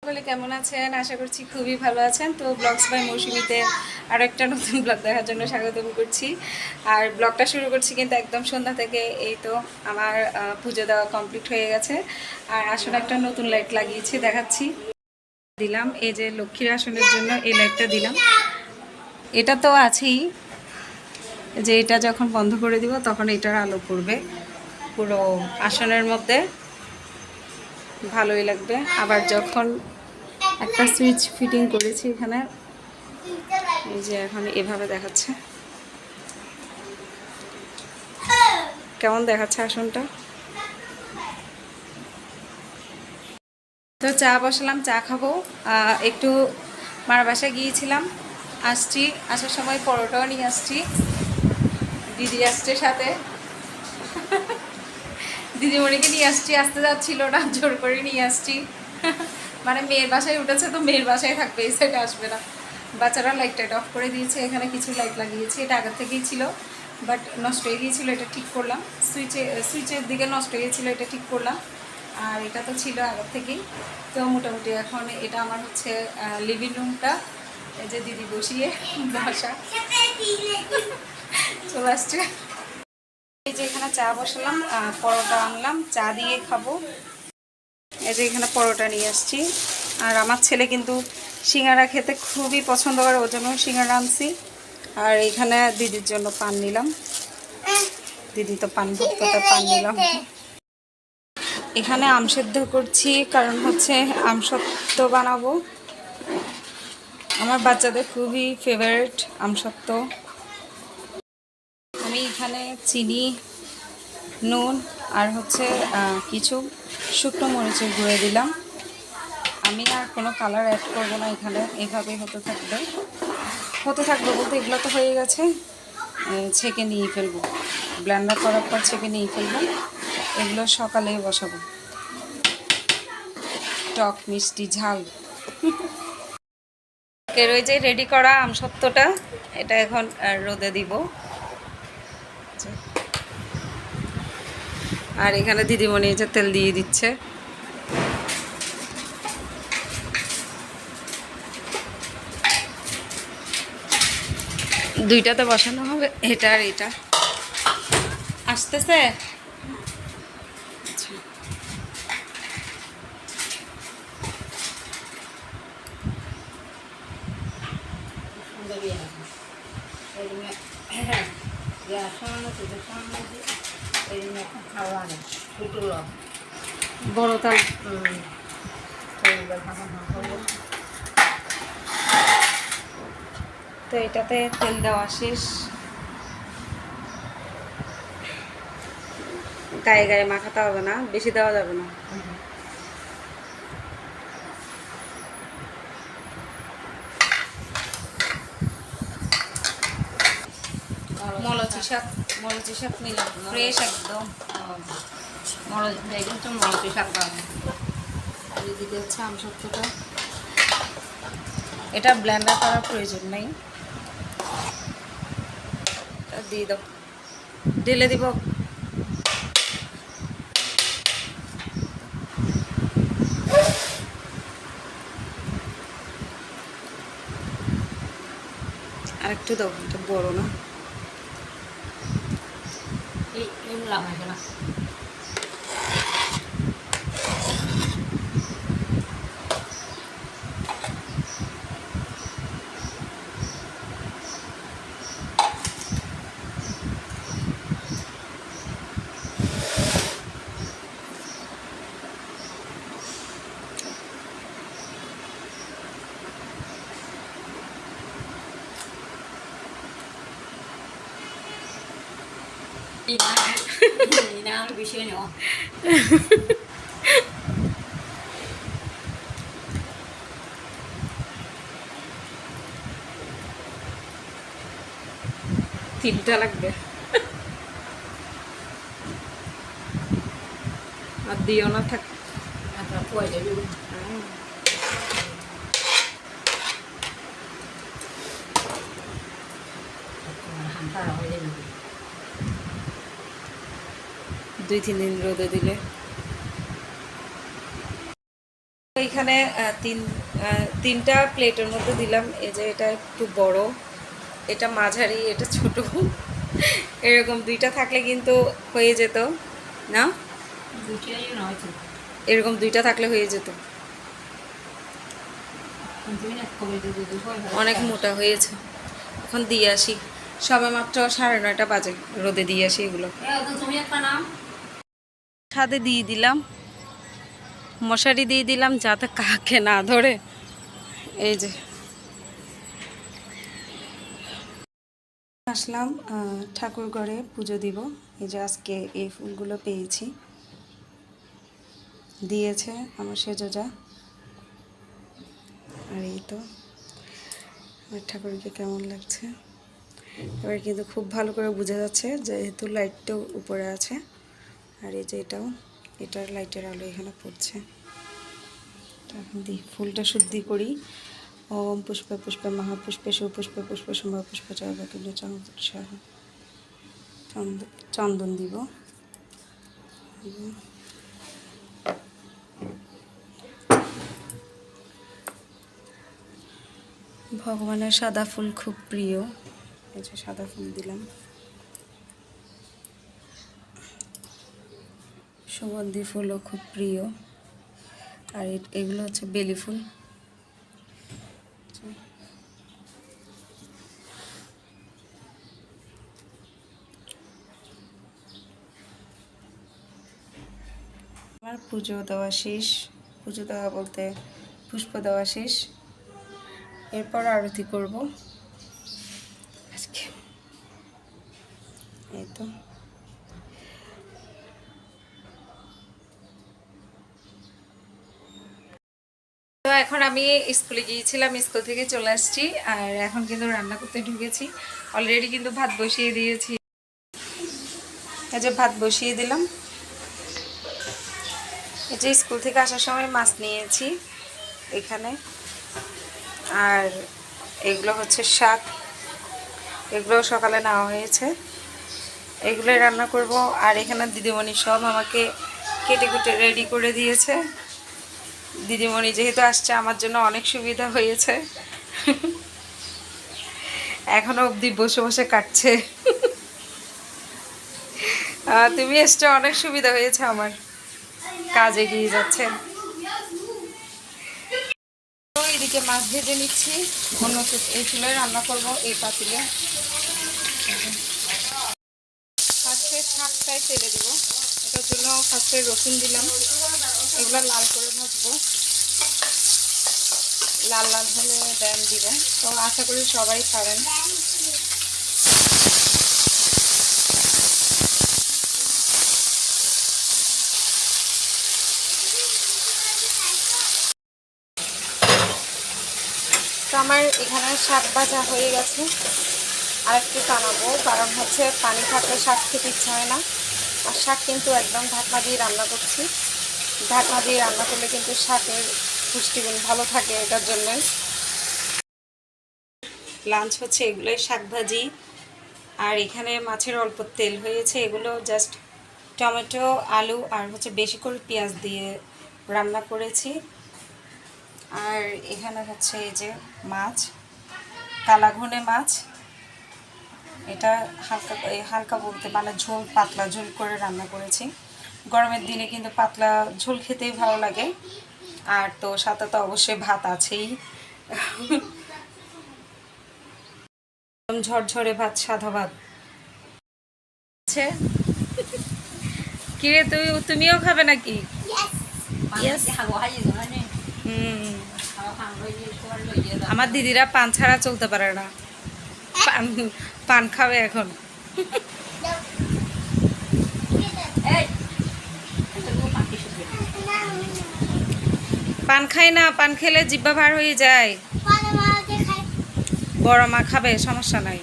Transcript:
বলে কেমন আছেন? আশা করছি খুবই ভালো আছেন। তো ব্লগস বাই মৌসুমীতে আরও একটা নতুন ব্লগ দেখার জন্য স্বাগতম করছি। আর ব্লগটা শুরু করছি কিন্তু একদম সন্ধ্যা থেকে। এই তো আমার পুজো দেওয়া কমপ্লিট হয়ে গেছে। আর আসলে একটা নতুন লাইট লাগিয়েছি, দেখাচ্ছি। দিলাম এই যে লক্ষ্মীর আসনের জন্য এই লাইটটা দিলাম। এটা তো আছেই, যে এটা যখন বন্ধ করে দিব তখন এটার আলো পড়বে পুরো আসনের মধ্যে, ভালোই লাগবে। আবার যখন একটা সুইচ ফিটিং করেছি এখানে, এই যে এখন এভাবে দেখাচ্ছে। কেমন দেখাচ্ছে আসনটা? তো চা বসালাম, চা খাবো। একটু মার বাসায় গিয়েছিলাম, আসছি। আসার সময় পরোটাও নিয়ে আসছি। দিদি আসছে সাথে, দিদিমণিকে নিয়ে আসছি। আসতে যাচ্ছিল না, জোর করে নিয়ে আসছি। মানে মেয়ের বাসায় উঠেছে তো মেয়ের বাসায় থাকবে, এই সাইডে আসবে না। বাচ্চারা লাইটটা অফ করে দিয়েছে। এখানে কিছু লাইট লাগিয়েছি, এটা আগের থেকেই ছিল, বাট নষ্ট হয়ে গিয়েছিলো, এটা ঠিক করলাম। সুইচের দিকে নষ্ট হয়ে গিয়েছিলো, এটা ঠিক করলাম। আর এটা তো ছিল আগের থেকেই। তো মোটামুটি এখন এটা আমার হচ্ছে লিভিং রুমটা। এই যে দিদি বসিয়ে বাসা চলে আসছে। এই যে এখানে চা বসালাম, পরোটা আনলাম, চা দিয়ে খাবো। এই যে এখানে পরোটা নিয়ে আসছি। আর আমার ছেলে কিন্তু সিঙ্গারা খেতে খুবই পছন্দ করে, ওর জন্য সিঙ্গারা আনছি। আর এখানে দিদির জন্য পান নিলাম, দিদি তো পান ভক্তটা, পান নিলাম। এখানে আম সেদ্ধ করছি, কারণ হচ্ছে আম সত্ত্ব বানাবো। আমার বাচ্চাদের খুবই ফেভারিট আম সত্ত্ব। আমি এখানে চিনি, নুন আর হচ্ছে কিছু শুকনো মরিচের গুঁড়ো দিলাম। আমি আর কোনো কালার অ্যাড করবো না এখানে, এভাবেই হতে থাকবে বলতে এগুলো তো হয়ে গেছে। ছেঁকে নিয়ে ফেলবো, ব্লেন্ডার করার পর ছেঁকে নিয়ে ফেলবো। এগুলো সকালেই বসাবো, টক মিষ্টি ঝাল। এর ওই যে রেডি করা আমসত্ত্বটা, এটা এখন রোদে দিব। আর এখানে দিদিমণি যে তেল দিয়ে দিচ্ছে। দুইটাতে বসানো হবে, এটা আর এটা। আসতেছে। বড় তাল। তো এটাতে তেল দেওয়া শেষ। গায়ে গায়ে মাখাতে হবে না, বেশি দেওয়া যাবে না। মরচি শাক নিলাম, ফ্রেশ একদম। মরচি শাক দিতে হচ্ছে আমসত্ত্বটা। এটা ব্লেন্ডার করার প্রয়োজন নেই, দিয়ে দাও, ঢেলে দিব। আর একটু দাও, এটা বড় না। তিনটা লাগবে, আর দিও না থাক। দুই তিন দিন রোদে দিলে। এখানে তিনটা প্লেটের মধ্যে দিলাম। এই যে এটা একটু বড়, এটা মাঝারি, এটা ছোট। এরকম দুইটা থাকলে কিন্তু হয়ে যেত না, এরকম দুইটা থাকলে হয়ে যেত। অনেক মোটা হয়েছে। এখন দিয়ে আসি, সবে মাত্র 9:30 বাজে, রোদে দিয়ে আসি এগুলো। ছাদে দিয়ে দিলাম, মশারি দিয়ে দিলাম যাতে কাকে না ধরে। এই যে আসলাম ঠাকুর ঘরে পুজো দিব। এই যে আজকে এই ফুলগুলো পেয়েছি, দিয়েছে আমার সেজোজা। আর এই তো আমার ঠাকুরকে কেমন লাগছে এবার কিন্তু খুব ভালো করে বোঝা যাচ্ছে, যেহেতু লাইটটাও উপরে আছে। আর এই যে এটার লাইটের আলো এখানে পড়ছে। এখন দিই, ফুলটা শুদ্ধি করি। ওম পুষ্পে পুষ্পে মহাপুষ্পে সুপুষ্পে পুষ্প সম্ভব পুষ্প চন্দ্র চন্দন দিব। ভগবানের সাদা ফুল খুব প্রিয়, এই যে সাদা ফুল দিলাম। সুগন্ধি ফুলও খুব প্রিয়। আর এগুলো হচ্ছে বেলি ফুল। আমার পুজো দেওয়া শেষ, পুজো দেওয়া বলতে পুষ্প দেওয়া শেষ। এরপর আরতি করব আজকে। এই তো এখন আমি স্কুলে গিয়েছিলাম, স্কুল থেকে চলে আসছি। আর এখন কিন্তু রান্না করতে ঢুকেছি। অলরেডি কিন্তু ভাত বসিয়ে দিয়েছি। এই যে ভাত বসিয়ে দিলাম। এই যে স্কুল থেকে আসার সময় মাছ নিয়েছি এখানে। আর এগুলো হচ্ছে শাক, এগুলো সকালে নেওয়া হয়েছে, এগুলোই রান্না করব। আর এখানে দিদিমণি সব আমাকে কেটে কুটে রেডি করে দিয়েছে। দিদিমণি যেহেতু আসছে আমার জন্য অনেক সুবিধা হয়েছে। এখনো অবধি বসে বসে কাটছে। তুমি এসছো, অনেক সুবিধা হয়েছে আমার, কাজ এগিয়ে যাচ্ছে। তো এদিকে মাছ ভেজে নিচ্ছি, অন্য এই চুলায় রান্না করব এই পাতিলে। ফার্স্টে শাকটাই তেলে দিব, এটার জন্য ফার্স্টে রসুন দিলাম। এগুলো লাল করে ভাজবো, লাল লাল হলে দেন দিব। তো আশা করি সবাই পারেন। তো আমার এখানে শাক ভাজা হয়ে গেছে। আর একটু টানাবো, কারণ হচ্ছে পানি থাকলে শাক খেতে ইচ্ছা হয় না। আর শাক কিন্তু একদম ঢাকনা দিয়ে রান্না করছি। ঢাকনা দিয়ে রান্না করলে কিন্তু শাকের পুষ্টিগুণ ভালো থাকে, এটার জন্যই। লাঞ্চ হচ্ছে এগুলোই, শাক ভাজি। আর এখানে মাছের অল্প তেল হয়েছে, এগুলো জাস্ট টমেটো আলু আর হচ্ছে বেশি করে পেঁয়াজ দিয়ে রান্না করেছি। আর এখানে হচ্ছে এই যে মাছ, কালাঘুনে মাছ। এটা হালকা হালকা বলতে মানে ঝোল, পাতলা ঝোল করে রান্না করেছি। গরমের দিনে কিন্তু পাতলা ঝোল খেতেই ভালো লাগে। আর তো সাথে তো অবশ্যই ভাত আছেই। ঝরঝরে ভাত, সাদা ভাত। কিরে তুমিও খাবে নাকি? আমার দিদিরা পান ছাড়া চলতে পারে না, পান খাবে এখন। পান খাই না, পান খেলে জিহ্বা ভার হয়ে যায়। বড় মা খাবে, সমস্যা নাই।